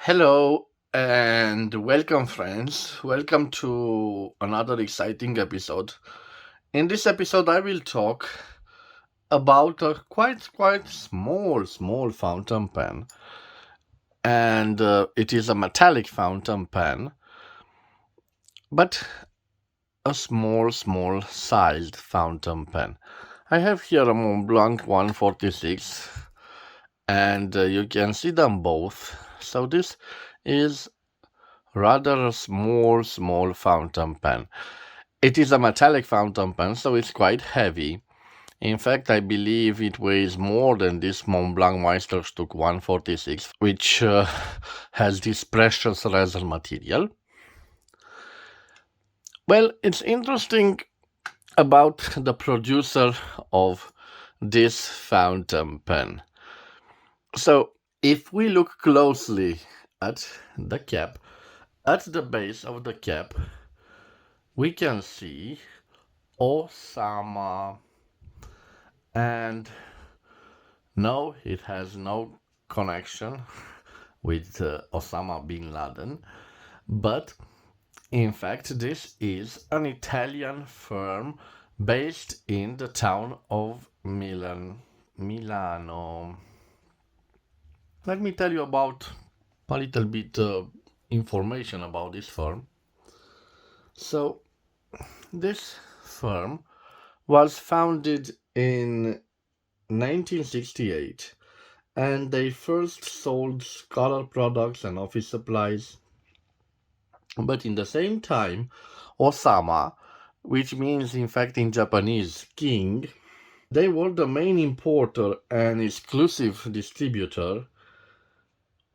Hello and welcome, friends. Welcome to another exciting episode. In this episode, I will talk about a quite small fountain pen, and it is a metallic fountain pen, but a small sized fountain pen. I have here a Montblanc 146, and you can see them both. So this is rather a small fountain pen. It is a metallic fountain pen, so it's quite heavy. In fact, I believe it weighs more than this Montblanc Meisterstück 146, which has this precious resin material. Well, it's interesting about the producer of this fountain pen. So, if we look closely at the cap, at the base of the cap, we can see Osama, and no, it has no connection with Osama bin Laden, but in fact, this is an Italian firm based in the town of Milano. Let me tell you about a little bit information about this firm. So, this firm was founded in 1968, and they first sold scholar products and office supplies. But in the same time, Osama, which means in fact in Japanese king, they were the main importer and exclusive distributor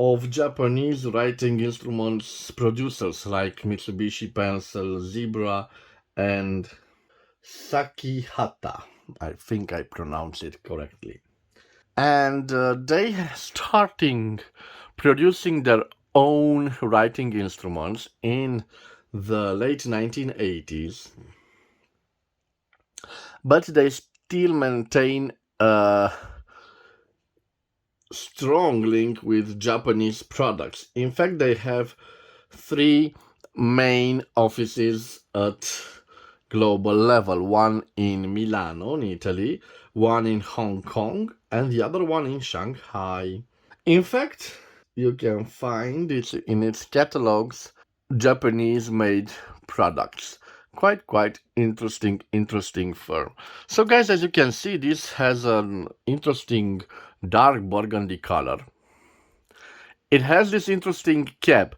of Japanese writing instruments producers like Mitsubishi Pencil, Zebra, and Sakihata. I think I pronounced it correctly. And they starting producing their own writing instruments in the late 1980s, but they still maintain a strong link with Japanese products. In fact, they have three main offices at global level, one in Milano, in Italy, one in Hong Kong, and the other one in Shanghai. In fact, you can find it in its catalogs Japanese made products. Quite interesting firm. So guys, as you can see, this has an interesting dark burgundy color. It has this interesting cap.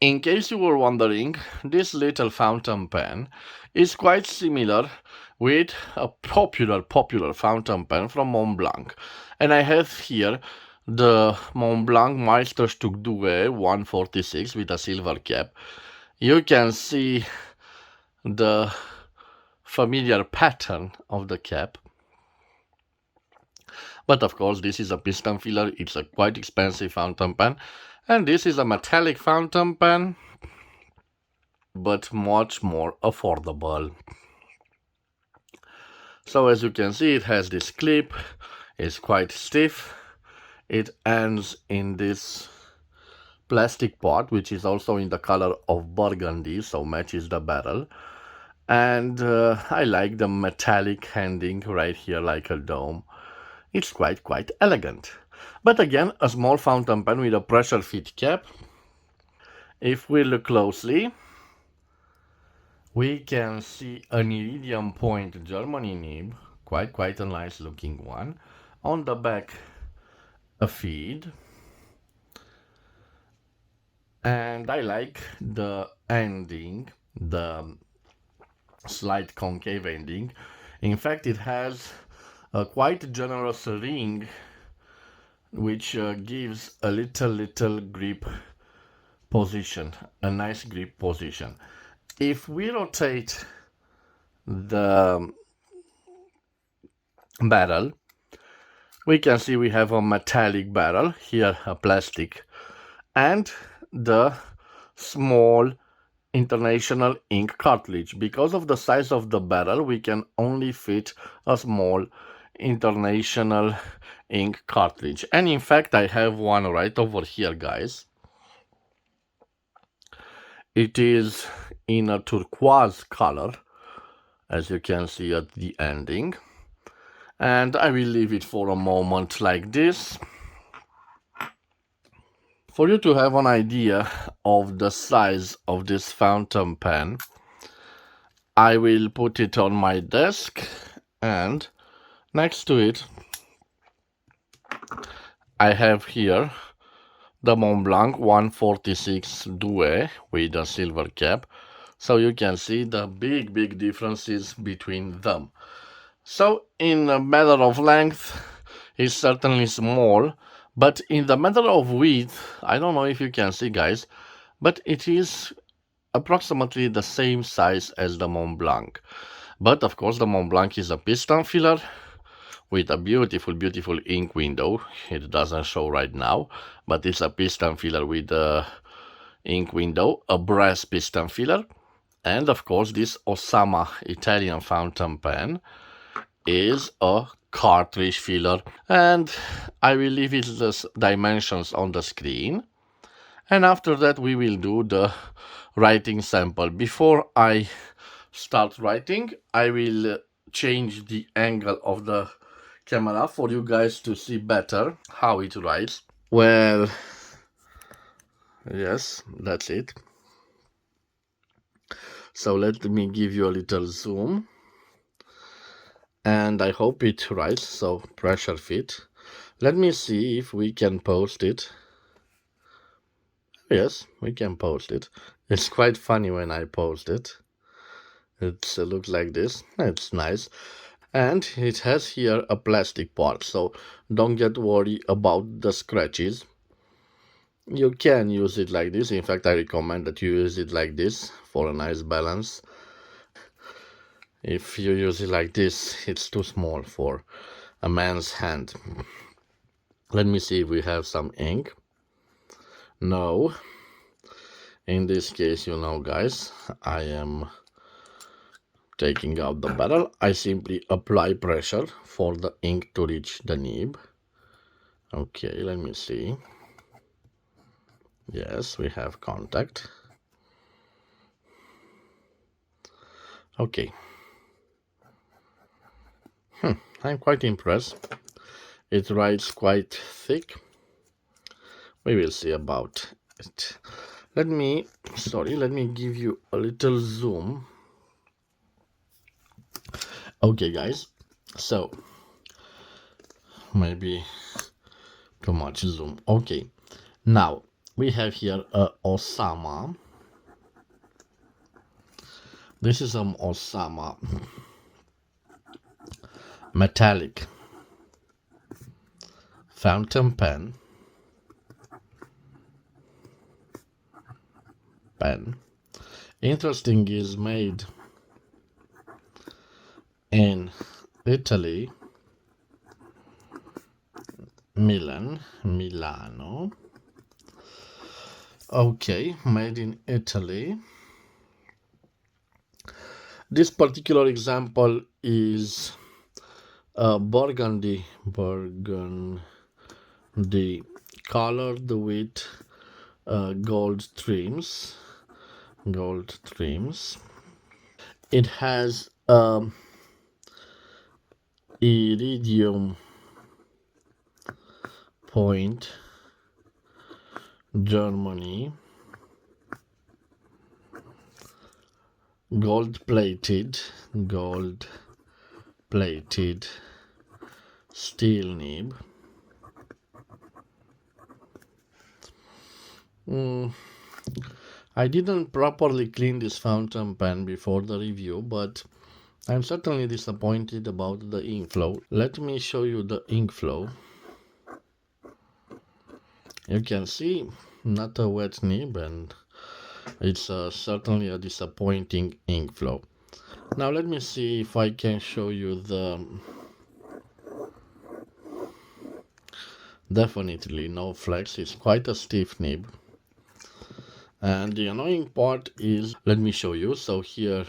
In case you were wondering, this little fountain pen is quite similar with a popular fountain pen from Montblanc. And I have here the Montblanc Meisterstück 2 146 with a silver cap. You can see the familiar pattern of the cap. But of course, this is a piston filler. It's a quite expensive fountain pen. And this is a metallic fountain pen, but much more affordable. So as you can see, it has this clip. It's quite stiff. It ends in this plastic part, which is also in the color of burgundy, so matches the barrel. And I like the metallic handing right here like a dome. It's quite elegant. But again, a small fountain pen with a pressure fit cap. If we look closely, we can see an iridium point Germany nib, quite a nice looking one. On the back, a feed. And I like the ending, the slight concave ending. In fact, it has a quite generous ring which gives a little grip position, a nice grip position. If we rotate the barrel, we can see we have a metallic barrel, here a plastic, and the small international ink cartridge. Because of the size of the barrel, we can only fit a small international ink cartridge. And in fact, I have one right over here, guys. It is in a turquoise color, as you can see at the ending. And I will leave it for a moment like this, for you to have an idea of the size of this fountain pen. I will put it on my desk, and next to it I have here the Montblanc 146 Douai with a silver cap, so you can see the big differences between them. So in a matter of length, it's certainly small, but in the matter of width, I don't know if you can see, guys, but it is approximately the same size as the Montblanc. But of course the Montblanc is a piston filler with a beautiful ink window. It doesn't show right now, but it's a piston filler with a ink window, a brass piston filler. And of course this Osama Italian fountain pen is a cartridge filler, and I will leave it the dimensions on the screen, and after that we will do the writing sample. Before I start writing, I will change the angle of the camera for you guys to see better how it writes. Well, yes, that's it. So let me give you a little zoom, and I hope it writes, so pressure fit. Let me see if we can post it. Yes, we can post it. It's quite funny when I post it. It looks like this. It's nice. And it has here a plastic part, so don't get worried about the scratches. You can use it like this. In fact, I recommend that you use it like this for a nice balance. If you use it like this, it's too small for a man's hand. Let me see if we have some ink. No. In this case, you know, guys, I am taking out the barrel. I simply apply pressure for the ink to reach the nib. Okay, let me see. Yes, we have contact. Okay. I'm quite impressed. It writes quite thick. We will see about it. Let me give you a little zoom. Okay, guys, so maybe too much zoom. Okay, now we have here a Osama. This is an Osama metallic fountain pen. Interesting, is made in Italy, Milano. Okay, made in Italy. This particular example is burgundy colored with gold trims. It has iridium point, Germany, gold plated steel nib. I didn't properly clean this fountain pen before the review, but I'm certainly disappointed about the ink flow. Let me show you the ink flow. You can see not a wet nib, and it's certainly a disappointing ink flow. Now let me see if I can show you the... Definitely no flex, it's quite a stiff nib. And the annoying part is, let me show you. So here,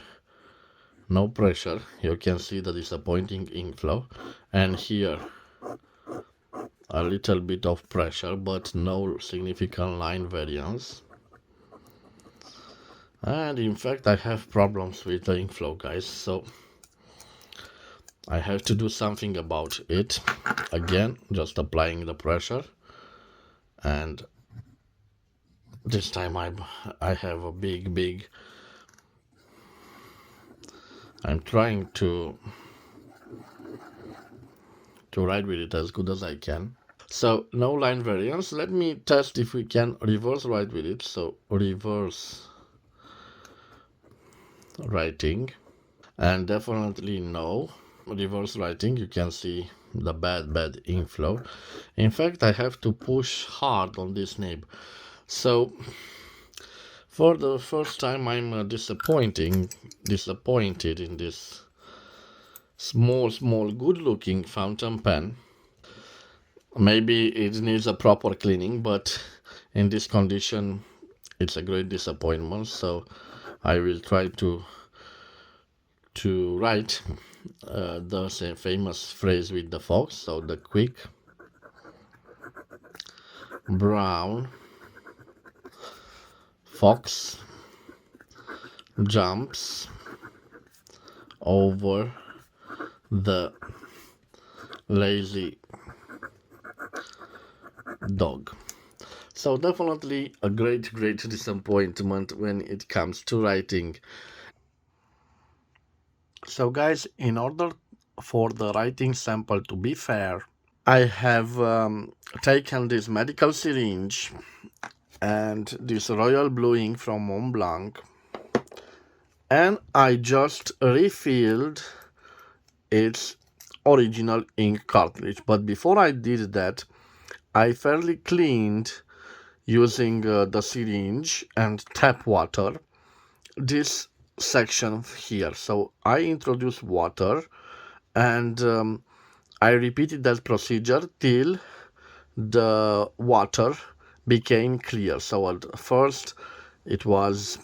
no pressure, you can see the disappointing ink flow, and here a little bit of pressure but no significant line variance. And in fact, I have problems with the ink flow, guys, so I have to do something about it. Again, just applying the pressure, and this time I have a big. I'm trying to write with it as good as I can. So no line variance. Let me test if we can reverse write with it. So reverse writing, and definitely no reverse writing. You can see the bad ink flow. In fact, I have to push hard on this nib. So for the first time, I'm disappointed in this small good looking fountain pen. Maybe it needs a proper cleaning, but in this condition it's a great disappointment. So I will try to write the same famous phrase with the fox. So the quick brown fox jumps over the lazy dog. So definitely a great disappointment when it comes to writing. So guys, in order for the writing sample to be fair, I have taken this medical syringe and this royal blue ink from Montblanc, and I just refilled its original ink cartridge. But before I did that, I fairly cleaned using the syringe and tap water this section here. So I introduced water, and I repeated that procedure till the water became clear. So at first it was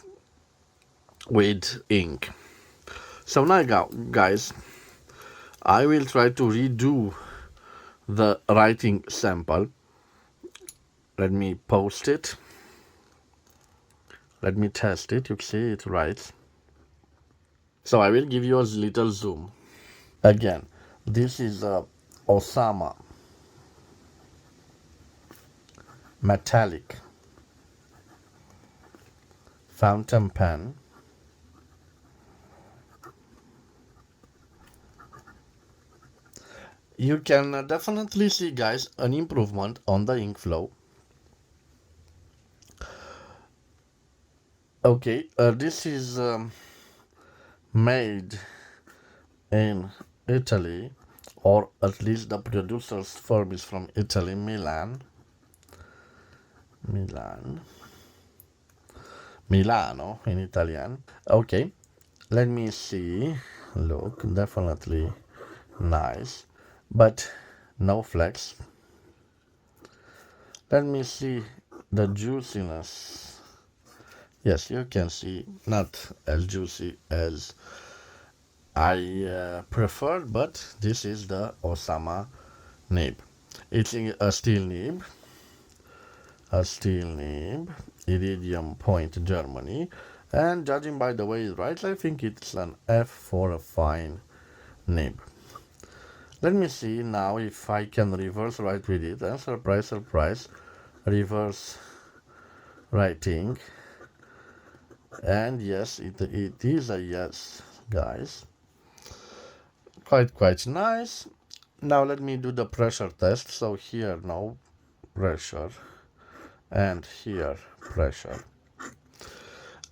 with ink. So now guys, I will try to redo the writing sample. Let me post it. Let me test it. You see it writes. So I will give you a little zoom. Again, this is a Osama metallic fountain pen. You can definitely see, guys, an improvement on the ink flow. Okay, this is made in Italy, or at least the producer's firm is from Italy, Milano in Italian. Okay, let me see. Look, definitely nice, but no flex. Let me see the juiciness. Yes, you can see not as juicy as I preferred, but this is the Osama nib. It's a steel nib, iridium point Germany, and judging by the way it writes, I think it's an F for a fine nib. Let me see now if I can reverse write with it, and surprise, reverse writing, and yes, it is a yes, guys. Quite nice. Now let me do the pressure test. So here no pressure, and here pressure.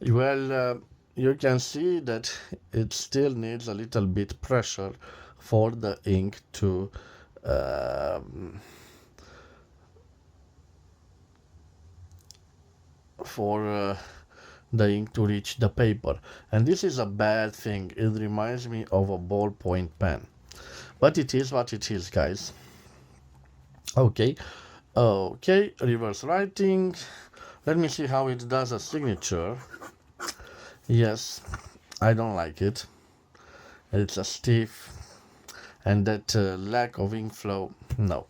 Well, you can see that it still needs a little bit pressure for the ink to the ink to reach the paper, and this is a bad thing. It reminds me of a ballpoint pen, but it is what it is, guys. Okay, reverse writing. Let me see how it does a signature. Yes, I don't like it. It's a stiff, and that lack of ink flow, no,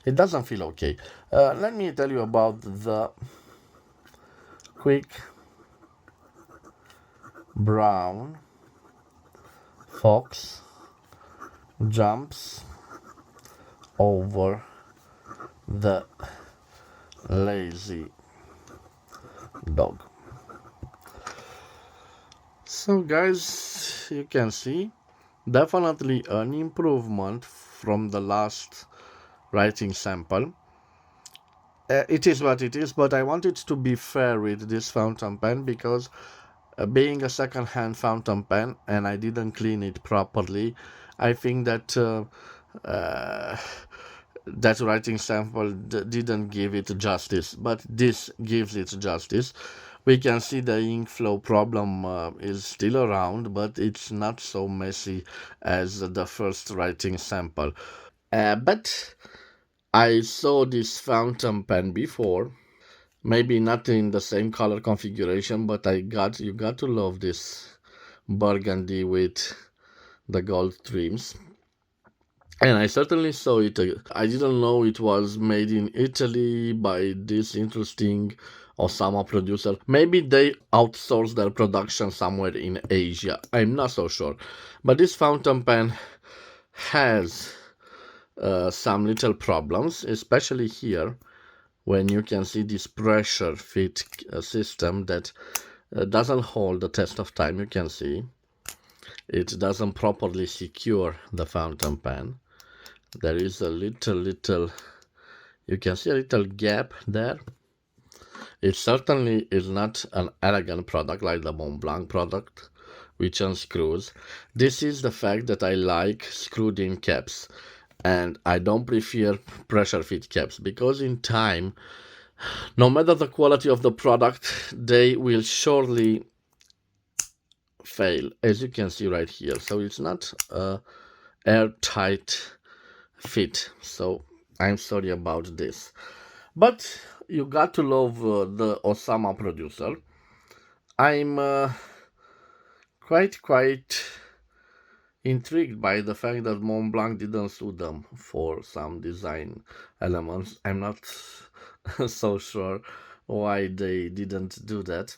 it doesn't feel okay. Let me tell you about the quick brown fox jumps over the lazy dog. So guys, you can see definitely an improvement from the last writing sample. It is what it is, but I wanted to be fair with this fountain pen because being a second-hand fountain pen and I didn't clean it properly, I think that uh, that writing sample didn't give it justice, but this gives it justice. We can see the ink flow problem is still around, but it's not so messy as the first writing sample. But I saw this fountain pen before, maybe not in the same color configuration, but you got to love this burgundy with the gold trims. And I certainly saw it. I didn't know it was made in Italy by this interesting Osama producer. Maybe they outsourced their production somewhere in Asia. I'm not so sure. But this fountain pen has some little problems, especially here when you can see this pressure fit system that doesn't hold the test of time. You can see it doesn't properly secure the fountain pen. There is a little, you can see a little gap there. It certainly is not an elegant product like the Montblanc product, which unscrews. This is the fact that I like screwed in caps and I don't prefer pressure fit caps because in time, no matter the quality of the product, they will surely fail, as you can see right here. So it's not a airtight fit. So I'm sorry about this. But you got to love the Osama producer. I'm quite intrigued by the fact that Montblanc didn't sue them for some design elements. I'm not so sure why they didn't do that.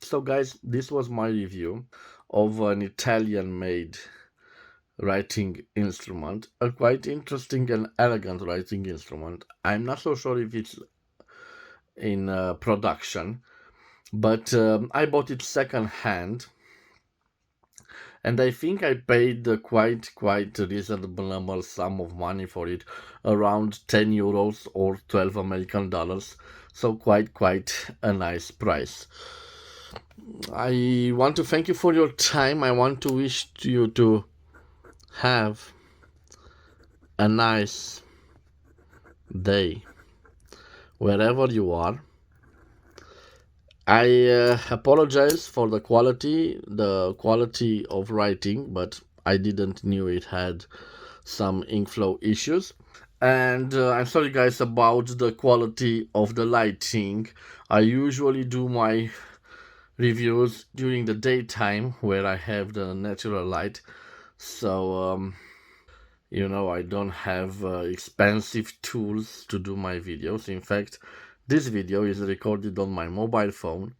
So guys, this was my review of an Italian made writing instrument, a quite interesting and elegant writing instrument. I'm not so sure if it's in production, but I bought it second hand, and I think I paid quite reasonable sum of money for it, around 10 euros or 12 American dollars. So quite a nice price. I want to thank you for your time. I want to wish you to have a nice day wherever you are. I apologize for the quality of writing, but I didn't knew it had some ink flow issues. And I'm sorry guys about the quality of the lighting. I usually do my reviews during the daytime where I have the natural light. So I don't have expensive tools to do my videos. In fact, this video is recorded on my mobile phone.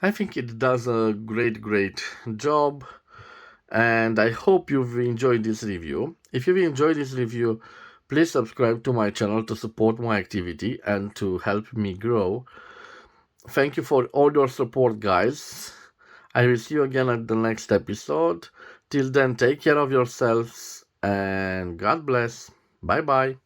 I think it does a great job, and I hope you've enjoyed this review. If you've enjoyed this review, please subscribe to my channel to support my activity and to help me grow. Thank you for all your support, guys. I will see you again at the next episode. Till then, take care of yourselves and God bless. Bye bye.